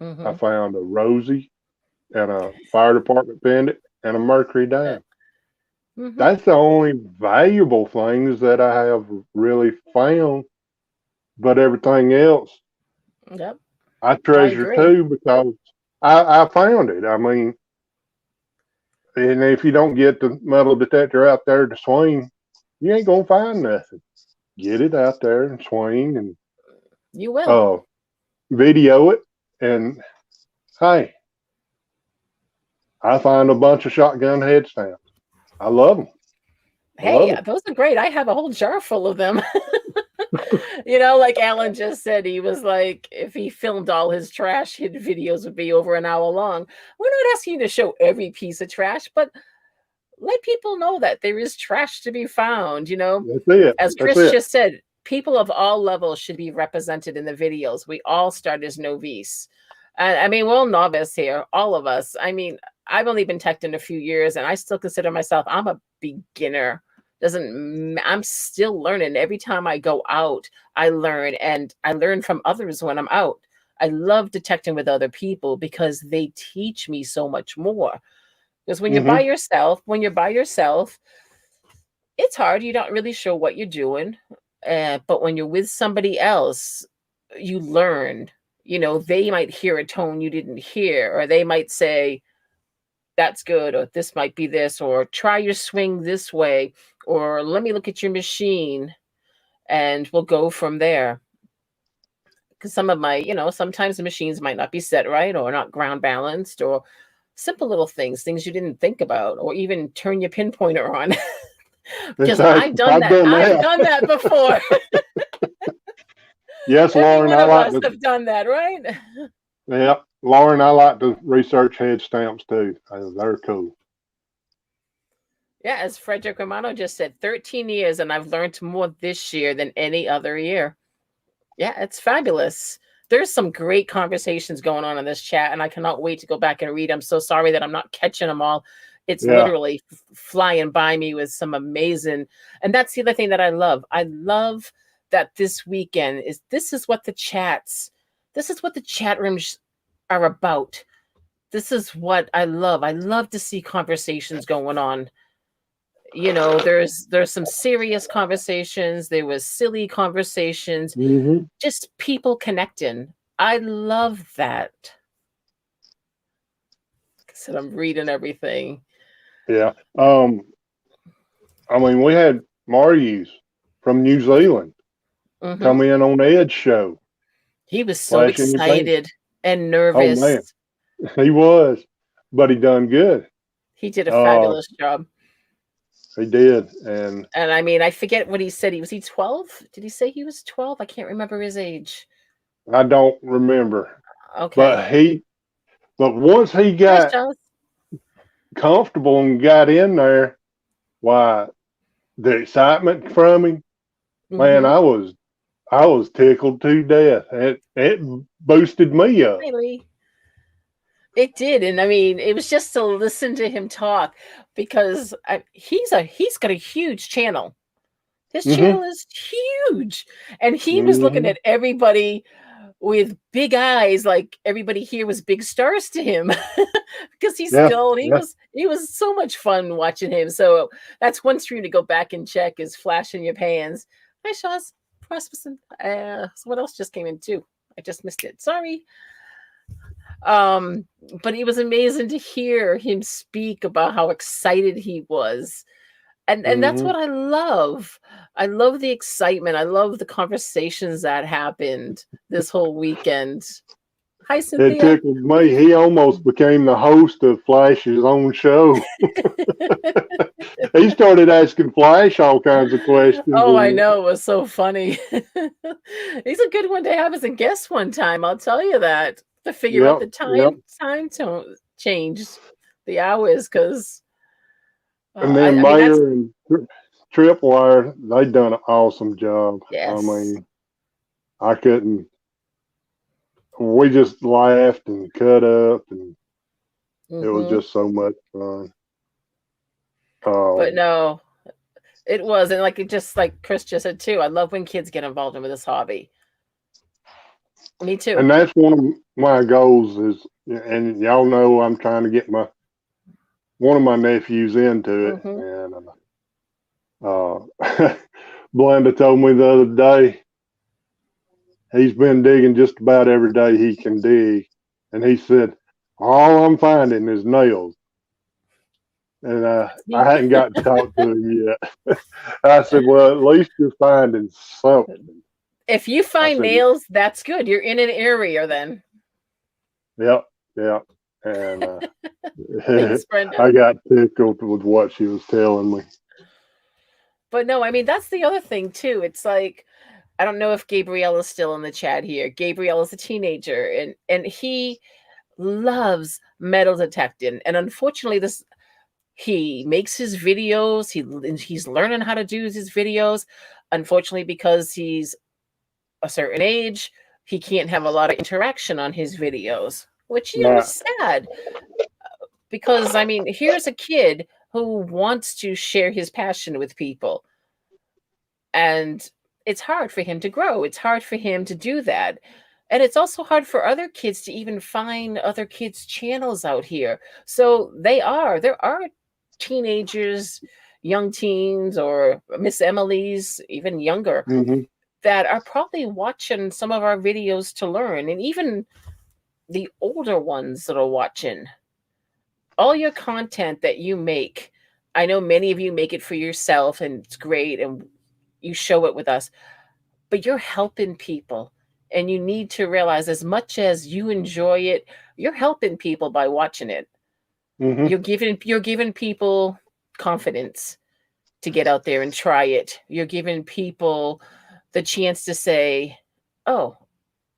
I Hmm. found a Rosie and a fire department pendant and a Mercury dime. Hmm. That's the only valuable things that I have really found. But everything else, Yep, I I treasure agree. too because I found it. I mean, and if you don't get the metal detector out there to swing, you ain't gonna find nothing. Get it out there and swing and You will. uh, video it. And hey, I find a bunch of shotgun head stamps. I love them. I love Hey, them. those are great. I have a whole jar full of them. Like Alan just said, he was like, if he filmed all his trash, his videos would be over an hour long. We're not asking you to show every piece of trash, but let people know that there is trash to be found. That's it. As That's Chris it. just said, people of all levels should be represented in the videos. We all start as novice. And I mean, we're all novice here, all of us. I mean, I've only been teching a few years and I still consider myself, I'm a beginner. I'm still learning. Every time I go out, I learn, and I learn from others when I'm out. I love detecting with other people because they teach me so much more. Because Hmm. when you're by yourself, it's hard. You don't really show what you're doing. But when you're with somebody else, you learn. They might hear a tone you didn't hear, or they might say, that's good, or this might be this, or try your swing this way, or let me look at your machine, and we'll go from there. Because sometimes the machines might not be set right, or not ground balanced, or simple little things you didn't think about, or even turn your pinpointer on. Because Exactly. I've done I've that. done that before. Yes, Every Lauren. one I of like us to. have done that, right? Yeah, Lauren. I like to research head stamps too. They're cool. Yeah, as Frederick Romano just said, 13 years, and I've learned more this year than any other year. Yeah, it's fabulous. There's some great conversations going on in this chat, and I cannot wait to go back and read. I'm so sorry that I'm not catching them all. It's Yeah. literally flying by me with some amazing. And that's the other thing that I love. I love that this weekend this is what the chat rooms are about. This is what I love. I love to see conversations going on. There's some serious conversations, there was silly conversations, Hmm. just people connecting. I love that. I said I'm reading everything. Yeah. I mean, we had Marius from New Zealand Hmm. come in on Ed's show, He was so flashing your paint. excited and Oh man, nervous. he was, but he done good. He did a Uh, fabulous job. he did, and And I mean, I forget what he said. He 12? Did he say he was 12? I can't remember his age. I don't remember, Okay. but but once he Hi, got Charles. comfortable and got in there, why the excitement from him, man, Mm-hmm. I was tickled to death. It boosted me up. Hi, Lee. It did, and I mean, it was just to listen to him talk because he's got a huge channel. His Hmm. channel is huge, and he was looking Hmm. at everybody with big eyes, like everybody here was big stars to him because Yeah, yeah. he was so much fun watching him. So that's one stream to go back and check is flashing your pans. Hi, Shaz Rasmussen. Someone else just came in too. I just missed it. Sorry. Um, but it was amazing to hear him speak about how excited he was. And that's Hmm. what I love. I love the excitement. I love the conversations that happened this whole weekend. Hi, It Cynthia. tickled me. He almost became the host of Flash's own show. He started asking Flash all kinds of questions, Oh, I and know. It was so funny. He's a good one to have as a guest one time. I'll tell you that, to figure out yep, the yep. time to change the hours because And then I mean that's Mayor and Tripwire, they done an awesome job. I Yes. mean, I couldn't. We just laughed and cut up, and it was just so much fun. But no, it was, and like it just like Chris just said too. I love when kids get involved in with this hobby. Me too. And that's one of my goals is, and y'all know I'm trying to get one of my nephews into it, and Blenda told me the other day he's been digging just about every day he can dig, and he said all I'm finding is nails. And I hadn't got to talk to him yet. I said, well, at least you're finding something. If you find nails, that's good. You're in an area then. Yep. And thanks, I got tickled with what she was telling me. But no, I mean, that's the other thing too. It's like, I don't know if Gabrielle is still in the chat here. Gabrielle is a teenager and he loves metal detecting. And unfortunately, he makes his videos. He's learning how to do his videos. Unfortunately, because he's a certain age, he can't have a lot of interaction on his videos, which is sad. Because I mean, here's a kid who wants to share his passion with people. And it's hard for him to grow. It's hard for him to do that. And it's also hard for other kids to even find other kids' channels out here. So there are teenagers, young teens, or Miss Emily's, even younger, that are probably watching some of our videos to learn. And even the older ones that are watching. All your content that you make, I know many of you make it for yourself and it's great and you show it with us, but you're helping people. And you need to realize as much as you enjoy it, you're helping people by watching it. You're giving people confidence to get out there and try it. You're giving people the chance to say, oh,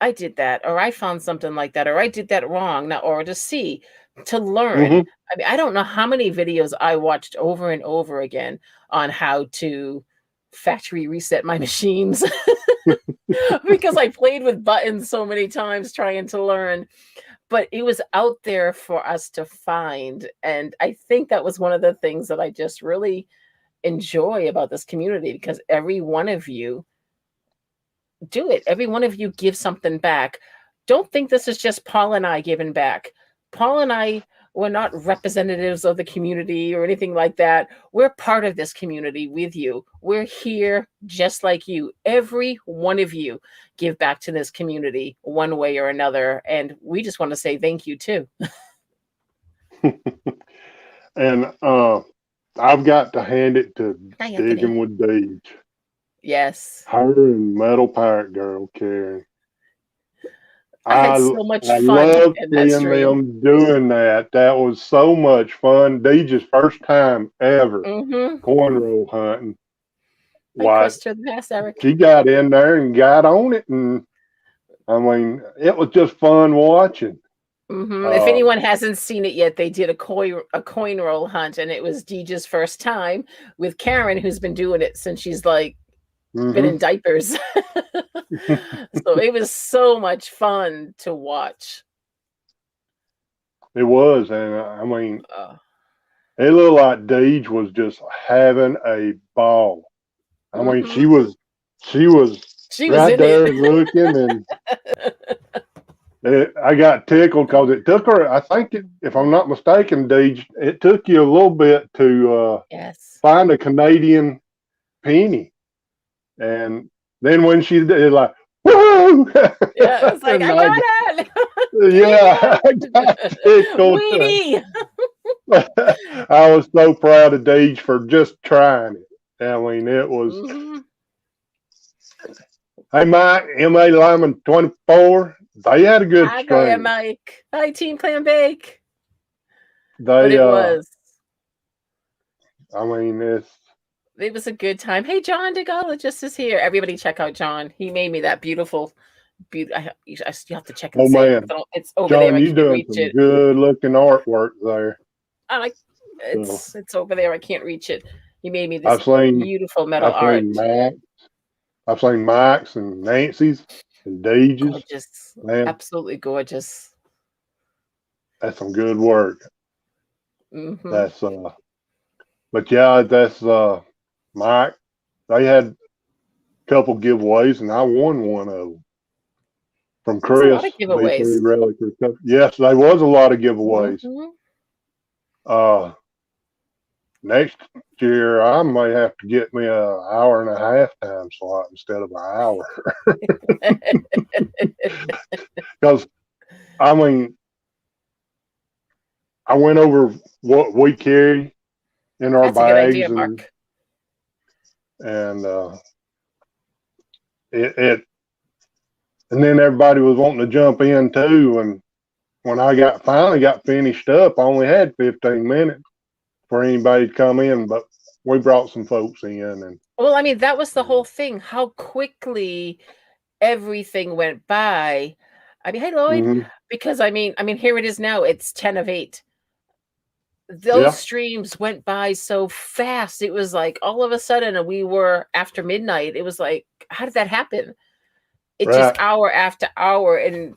I did that, or I found something like that, or I did that wrong, now, or to learn. I mean, I don't know how many videos I watched over and over again on how to factory reset my machines because I played with buttons so many times trying to learn. But it was out there for us to find. And I think that was one of the things that I just really enjoy about this community, because every one of you do it. Every one of you give something back. Don't think this is just Paul and I giving back. Paul and I were not representatives of the community or anything like that. We're part of this community with you. We're here just like you. Every one of you give back to this community one way or another. And we just want to say thank you too. And I've got to hand it to Digging with Deej. Yes. Her and Metal Pirate Girl, Karen. I had so much fun. I loved seeing them doing that. That was so much fun. Deej's first time ever cornrow hunting. Why? She got in there and got on it, and I mean, it was just fun watching. If anyone hasn't seen it yet, they did a coin roll hunt, and it was Deej's first time with Karen, who's been doing it since she's like been in diapers. So it was so much fun to watch. It was, and I mean, it looked like Deej was just having a ball. I mean, she was right there looking, and I got tickled because it took her. I think, if I'm not mistaken, Deej, it took you a little bit to find a Canadian penny, and then when she did, like, woo! Yeah, it's like, I got it. Yeah, I got tickled. I was so proud of Deej for just trying it. I mean, it was. Hey, Mike, MA Lyman 24. They had a good stream. Hi, Mike. Hi, Team Clan Bake. But it was. I mean, it was a good time. Hey, John DeGologist is here. Everybody check out John. He made me that beautiful. You have to check and see. Man. It's over John, there. You're doing some good looking artwork there. It's over there. I can't reach it. He made me I've this seen beautiful metal I've art. seen Max. I've seen Mike's and Nancy's and Deege's. Gorgeous. Man, Absolutely gorgeous. that's some good work. Mm-hmm. That's but yeah, that's Mike. They had a couple giveaways, and I won one of them from There was a lot Chris of giveaways. V3 Relic. Yes, there was a lot of giveaways. Mm-hmm. Next year, I may have to get me an hour and a half time slot instead of an hour. Because, I mean, I went over what we carry in our That's a good idea, bags, Mark. and and then everybody was wanting to jump in too. And when I finally got finished up, I only had 15 minutes for anybody to come in, but we brought some folks in. And Well, I mean, that was the whole thing. How quickly everything went by. I mean, hey Lloyd, mm-hmm. because I mean, here it is now. It's 10 of 8. Those Yeah, streams went by so fast. It was like all of a sudden we were after midnight. It was like, how did that happen? It just right. hour after hour, and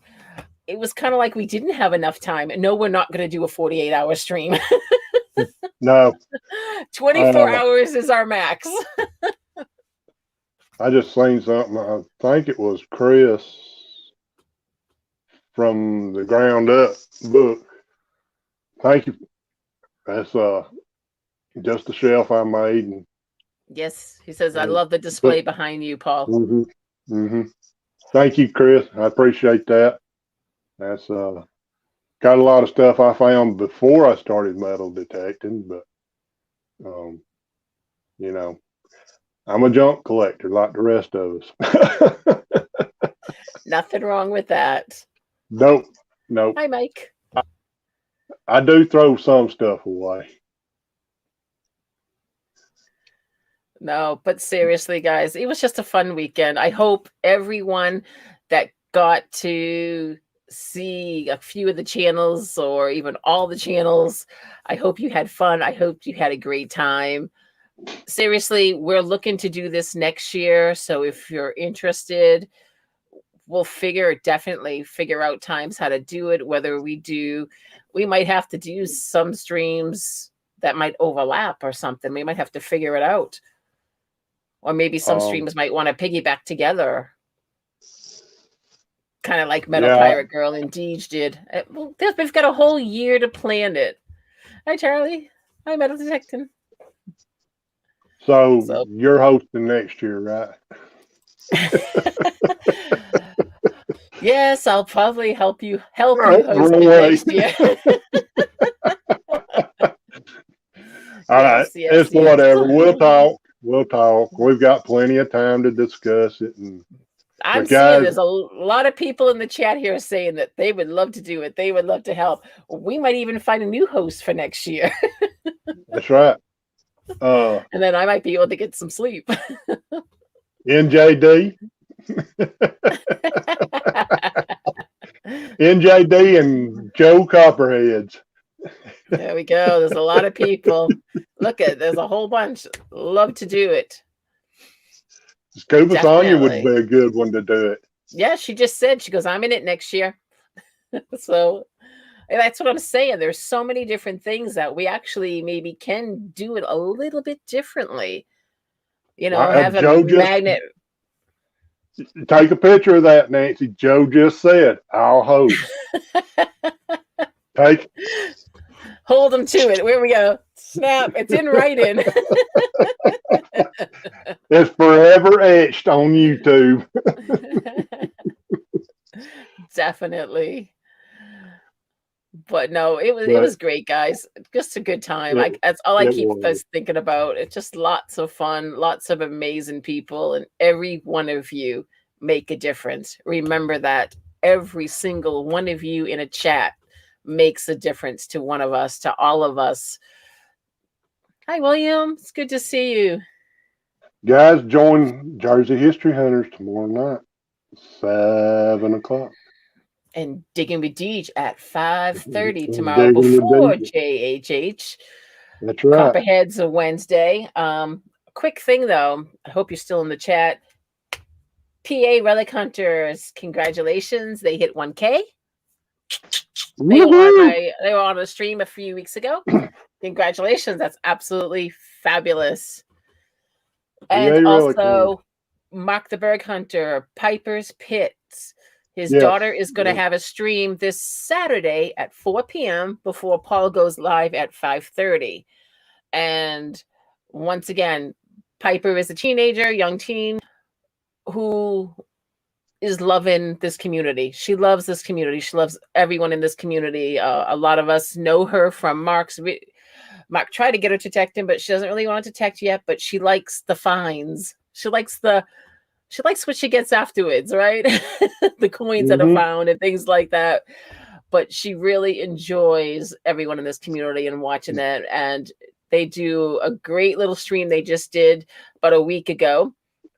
it was kind of like we didn't have enough time. No, we're not going to do a 48-hour stream. No, 24 hours is our max. I just seen something. I think it was Chris from the Ground Up book. Thank you. That's just a shelf I made. And, Yes, he says, I love the display behind you, Paul. Mm-hmm, mm-hmm. Thank you, Chris. I appreciate that. That's got a lot of stuff I found before I started metal detecting, but you know, I'm a junk collector like the rest of us. Nothing wrong with that. Nope. Hi, Mike. I do throw some stuff away. No, but seriously, guys, it was just a fun weekend. I hope everyone that got to see a few of the channels or even all the channels, I hope you had fun. I hope you had a great time. Seriously, we're looking to do this next year. So if you're interested, we'll definitely figure out times how to do it. Whether we might have to do some streams that might overlap or something. We might have to figure it out. Or maybe some streamers might want to piggyback together. Kind of like Metal Pirate Girl and Deej did. Well, we've got a whole year to plan it. Hi, Charlie. Hi, Metal Detecting. So you're hosting next year, right? Yes, I'll probably help you host it next year. All right. It's whatever. We'll talk. We've got plenty of time to discuss it. And I'm seeing there's a lot of people in the chat here saying that they would love to do it. They would love to help. We might even find a new host for next year. That's right. And then I might be able to get some sleep. NJD. NJD and Joe Copperheads. There we go. There's a lot of people. There's a whole bunch. Love to do it. Scuba Sonia would be a good one to do it. Yeah, she just said, she goes, I'm in it next year. So that's what I'm saying. There's so many different things that we actually maybe can do it a little bit differently. You know, have a magnet. Take a picture of that, Nancy. Joe just said, I'll host. Hold them to it. Where we go. Snap. It's in writing. It's forever etched on YouTube. Definitely. But no, it was great, guys. Just a good time. That's all I keep thinking about. It's just lots of fun, lots of amazing people, and every one of you make a difference. Remember that every single one of you in a chat makes a difference to one of us, to all of us. Hi, William. It's good to see you. Guys, join Jersey History Hunters tomorrow night, 7 o'clock. And Digging with Deej at 5:30 tomorrow before JHH. That's right. Copperheads a Wednesday. Quick thing though, I hope you're still in the chat. PA Relic Hunters, congratulations. They hit 1K. They were on a stream a few weeks ago. Congratulations. That's absolutely fabulous. And also Mark the Berg Hunter, Piper's Pits. His daughter is going to have a stream this Saturday at 4 p.m. before Paul goes live at 5:30. And once again, Piper is a teenager, young teen, who is loving this community. She loves this community. She loves everyone in this community. A lot of us know her from Mark's. Mark tried to get her to detect him, but she doesn't really want to detect yet. But she likes the finds. She likes what she gets afterwards, right? The coins that are found and things like that. But she really enjoys everyone in this community and watching that. And they do a great little stream they just did about a week ago.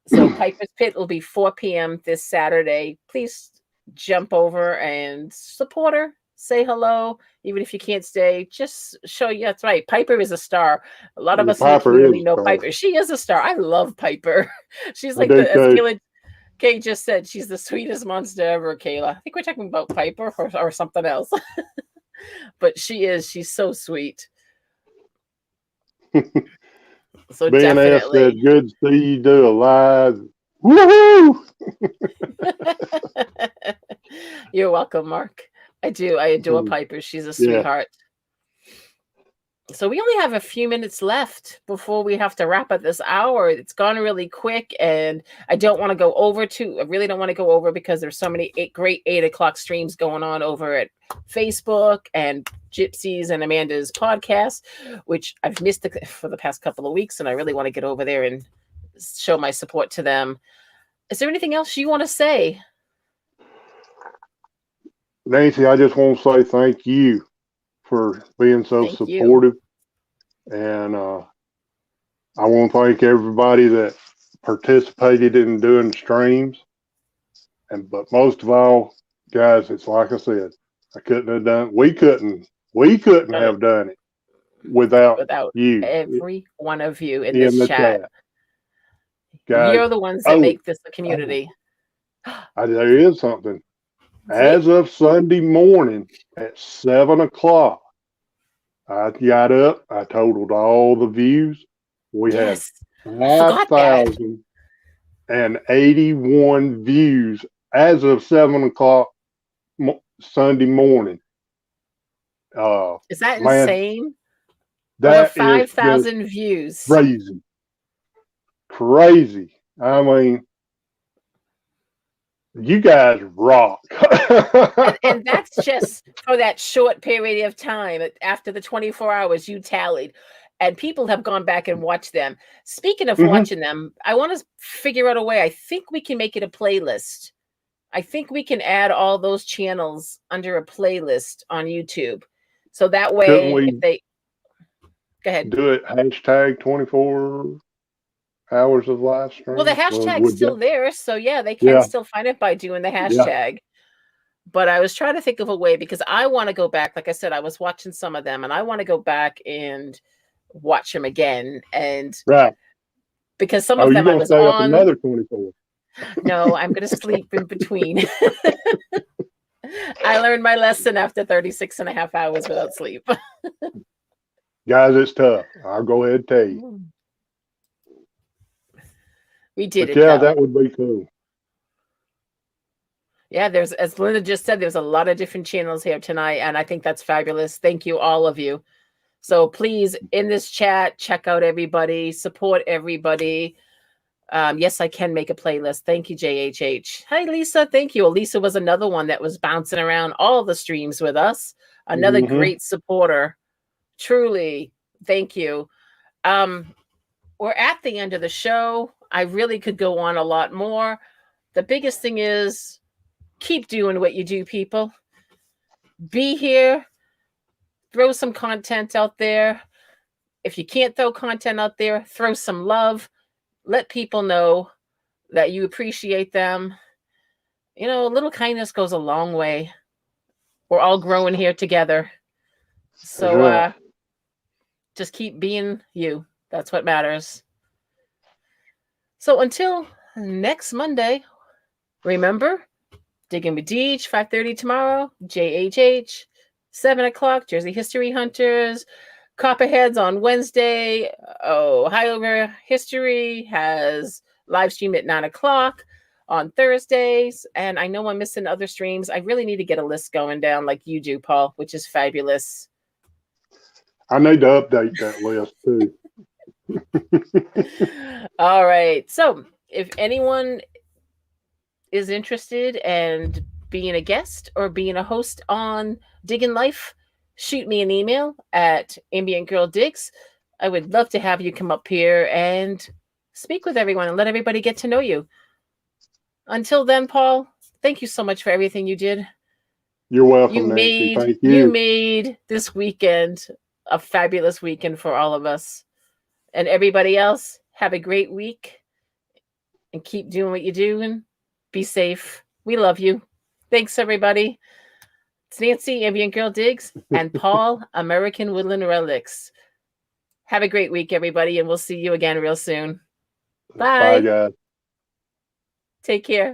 So Piper's Pit will be 4 p.m. this Saturday. Please jump over and support her. Say hello. Even if you can't stay, just show you. That's right. Piper is a star. A lot of us in the community know Piper. She is a star. I love Piper. She's like, as Kayla Kay just said, she's the sweetest monster ever, Kayla. I think we're talking about Piper or something else. But she's so sweet. So Ben definitely. said, good to see you do a live. Woohoo! You're welcome, Mark. I do. I adore Piper. She's a sweetheart. So we only have a few minutes left before we have to wrap up this hour. It's gone really quick, and I don't want to go over I really don't want to go over because there's so many great 8 o'clock streams going on over at Facebook and Gypsy's and Amanda's podcast, which I've missed for the past couple of weeks, and I really want to get over there and show my support to them. Is there anything else you want to say? Nancy, I just want to say thank you for being so supportive. And I want to thank everybody that participated in doing streams. But most of all, guys, it's like I said, we couldn't have done it without you. Every one of you in this chat. Guys, you're the ones that make this a community. There is something. As of Sunday morning at 7 o'clock, I got up, I totaled all the views. We had 5,081 views as of 7 o'clock Sunday morning. Is that insane? That 5,000 views. Crazy. I mean, you guys rock. and that's just for that short period of time. After the 24 hours you tallied, and people have gone back and watched them. Speaking of watching them, I want to figure out a way. I think we can make it a playlist. I think we can add all those channels under a playlist on YouTube. So that way, if they go ahead, do it hashtag 24 hours of live stream. Well, the hashtag's still there, so yeah, they can still find it by doing the hashtag. But I was trying to think of a way, because I want to go back. Like I said, I was watching some of them, and I want to go back and watch them again. And because some of them I was on another 24. No, I'm going to sleep in between. I learned my lesson after 36 and a half hours without sleep. Guys, it's tough. I'll go ahead and tell you. We did it. Yeah, that would be cool. Yeah, there's, as Linda just said, there's a lot of different channels here tonight, and I think that's fabulous. Thank you, all of you. So please, in this chat, check out everybody, support everybody. Yes, I can make a playlist. Thank you, JHH. Hi, Lisa. Thank you. Lisa was another one that was bouncing around all the streams with us. Another great supporter. Truly, thank you. We're at the end of the show. I really could go on a lot more. The biggest thing is keep doing what you do, people. Be here. Throw some content out there. If you can't throw content out there, throw some love. Let people know that you appreciate them. You know, a little kindness goes a long way. We're all growing here together. So just keep being you. That's what matters. So until next Monday, remember, Digging with Deej, 5:30 tomorrow, JHH, 7 o'clock, Jersey History Hunters, Copperheads on Wednesday. Ohio History has live stream at 9 o'clock on Thursdays. And I know I'm missing other streams. I really need to get a list going down like you do, Paul, which is fabulous. I need to update that list too. All right. So if anyone is interested in being a guest or being a host on Diggin' Life, shoot me an email at Ambient Girl Digs. I would love to have you come up here and speak with everyone and let everybody get to know you. Until then, Paul, thank you so much for everything you did. You're welcome, Nancy. Thank you. You made this weekend a fabulous weekend for all of us. And everybody else, have a great week and keep doing what you're doing. Be safe. We love you. Thanks, everybody. It's Nancy, Ambient Girl Digs, and Paul, American Woodland Relics. Have a great week, everybody, and we'll see you again real soon. Bye. Bye, guys. Take care.